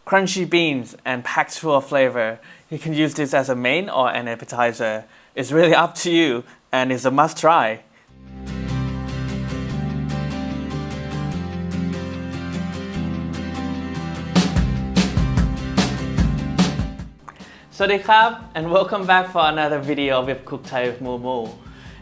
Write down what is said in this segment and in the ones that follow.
Crunchy beans and packed full of flavor. You can use this as a main or an appetizer. It's really up to you and it's a must try. Sawadee krab, and welcome back for another video with Cook Thai with Moo Moo.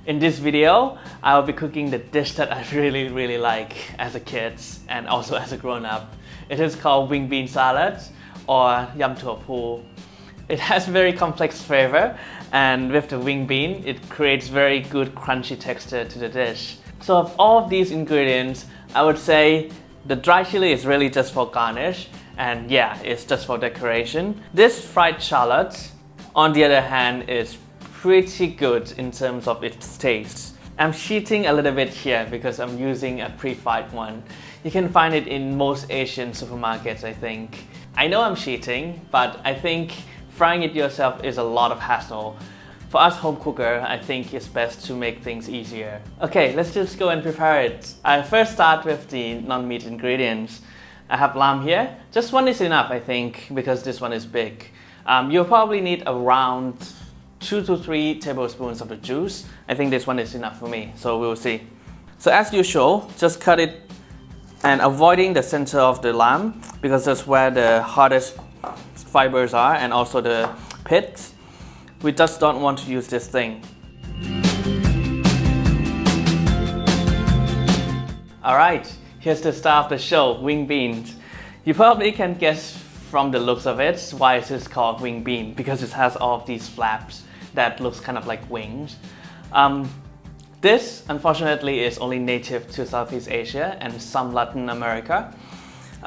In this video, I will be cooking the dish that I really like as a kid and also as a grown-up. It is called wing bean salad or yam tua phu. It has very complex flavor, and with the wing bean, it creates very good crunchy texture to the dish. So of all of these ingredients, I would say the dry chili is really just for garnish, and yeah, it's just for decoration. This fried shallot, on the other hand, is pretty good in terms of its taste. I'm cheating a little bit here because I'm using a pre-fried one. You can find it in most Asian supermarkets, I think. I know I'm cheating, but I think frying it yourself is a lot of hassle. For us home cooker, I think it's best to make things easier. Okay, let's just go and prepare it. I first start with the non-meat ingredients. I have lamb here. Just one is enough, I think, because this one is big. You'll probably need around 2 to 3 tablespoons of the juice. I think this one is enough for me, so we'll see. So as usual, just cut it and avoiding the center of the lamb because that's where the hardest fibers are and also the pits. We just don't want to use this thing. Alright, here's the star of the show, wing beans. You probably can guess from the looks of it why it is called wing bean, because it has all of these flaps that looks kind of like wings. This, unfortunately, is only native to Southeast Asia and some Latin America.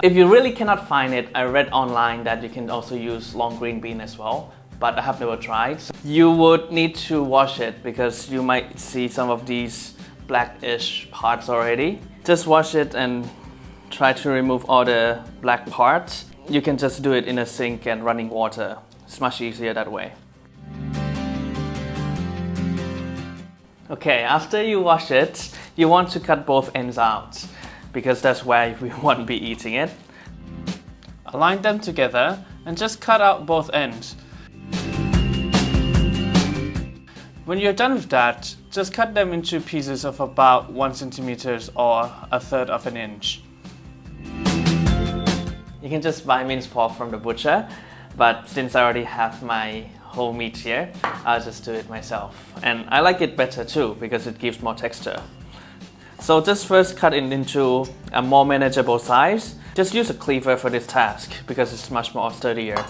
If you really cannot find it, I read online that you can also use long green bean as well, but I have never tried. So you would need to wash it because you might see some of these blackish parts already. Just wash it and try to remove all the black parts. You can just do it in a sink and running water. It's much easier that way. Okay, after you wash it, you want to cut both ends out because that's where we won't be eating it. Align them together and just cut out both ends. When you're done with that, just cut them into pieces of about 1 centimeter or 1/3 of an inch. You can just buy minced pork from the butcher, but since I already have my whole meat here, I'll just do it myself. And I like it better too because it gives more texture. So just first cut it into a more manageable size. Just use a cleaver for this task because it's much more sturdier.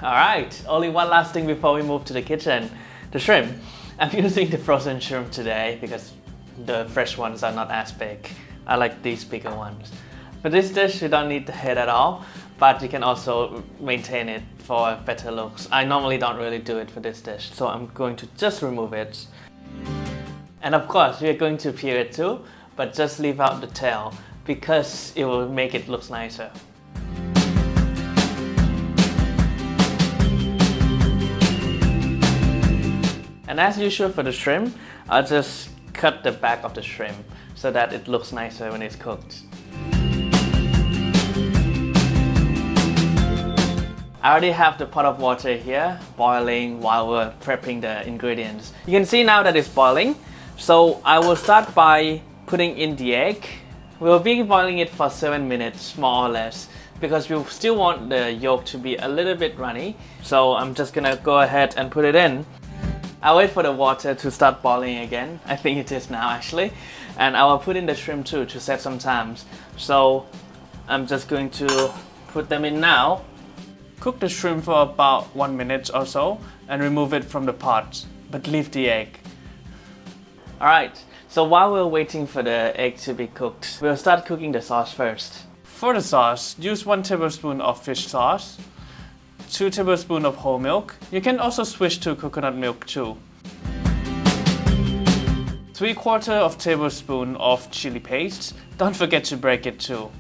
Alright, only one last thing before we move to the kitchen. The shrimp. I'm using the frozen shrimp today because the fresh ones are not as big. I like these bigger ones. For this dish, you don't need the head at all, but you can also maintain it for better looks. I normally don't really do it for this dish, so I'm going to just remove it. And of course, we're going to peel it too, but just leave out the tail because it will make it look nicer. And as usual for the shrimp, I'll just cut the back of the shrimp so that it looks nicer when it's cooked. I already have the pot of water here boiling while we're prepping the ingredients. You can see now that it's boiling, so I will start by putting in the egg. We'll be boiling it for 7 minutes more or less because we still want the yolk to be a little bit runny, so I'm just gonna go ahead and put it in. I'll wait for the water to start boiling again. I think it is now actually. And I will put in the shrimp too to save some time. So I'm just going to put them in now. Cook the shrimp for about 1 minute or so and remove it from the pot, but leave the egg. Alright, so while we're waiting for the egg to be cooked, we'll start cooking the sauce first. For the sauce, use 1 tablespoon of fish sauce, 2 tablespoons of whole milk. You can also switch to coconut milk too. 3/4 tablespoon of chili paste. Don't forget to break it too.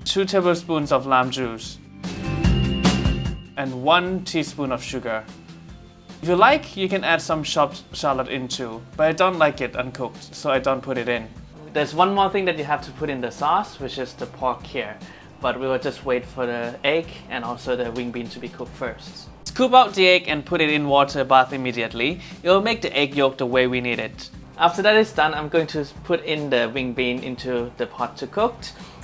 2 tablespoons of lime juice. And 1 teaspoon of sugar. If you like, you can add some chopped shallot in too, but I don't like it uncooked, so I don't put it in. There's one more thing that you have to put in the sauce, which is the pork here. But we will just wait for the egg and also the wing bean to be cooked first. Scoop out the egg and put it in water bath immediately. It will make the egg yolk the way we need it. After that is done, I'm going to put in the wing bean into the pot to cook.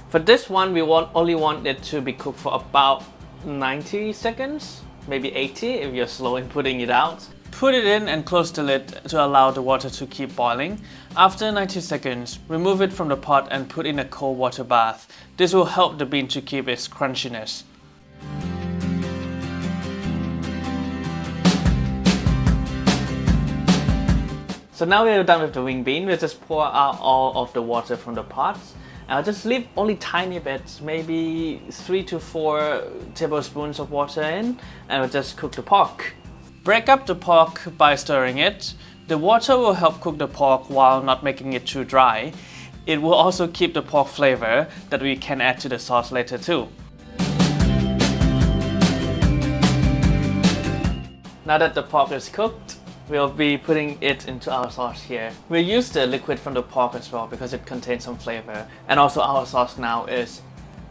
For this one, we only want it to be cooked for about 90 seconds, maybe 80 if you're slow in putting it out. Put it in and close the lid to allow the water to keep boiling. After 90 seconds, remove it from the pot and put in a cold water bath. This will help the bean to keep its crunchiness. So now we're done with the wing bean. We'll just pour out all of the water from the pot. And I'll just leave only tiny bits, maybe 3 to 4 tablespoons of water in, and we'll just cook the pork. Break up the pork by stirring it. The water will help cook the pork while not making it too dry. It will also keep the pork flavor that we can add to the sauce later too. Now that the pork is cooked, we'll be putting it into our sauce here. We'll use the liquid from the pork as well because it contains some flavor. And also our sauce now is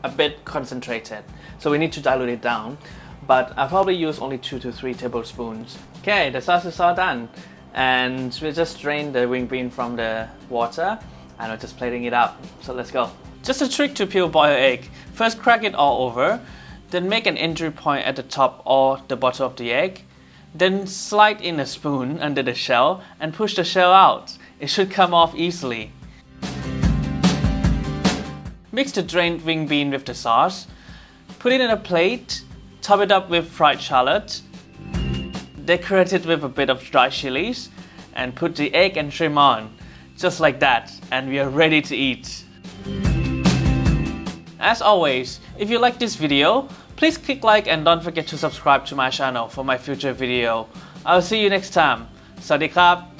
a bit concentrated, so we need to dilute it down. But I'll probably use only 2 to 3 tablespoons. Okay, the sauce is all done. And we'll just drain the wing bean from the water and we're just plating it up. So let's go. Just a trick to peel boiled egg. First crack it all over, then make an entry point at the top or the bottom of the egg. Then slide in a spoon under the shell and push the shell out. It should come off easily. Mix the drained wing bean with the sauce. Put it in a plate. Top it up with fried shallot. Decorate it with a bit of dry chilies and put the egg and shrimp on. Just like that, and we are ready to eat. As always, if you like this video, please click like and don't forget to subscribe to my channel for my future video. I'll see you next time. สวัสดีครับ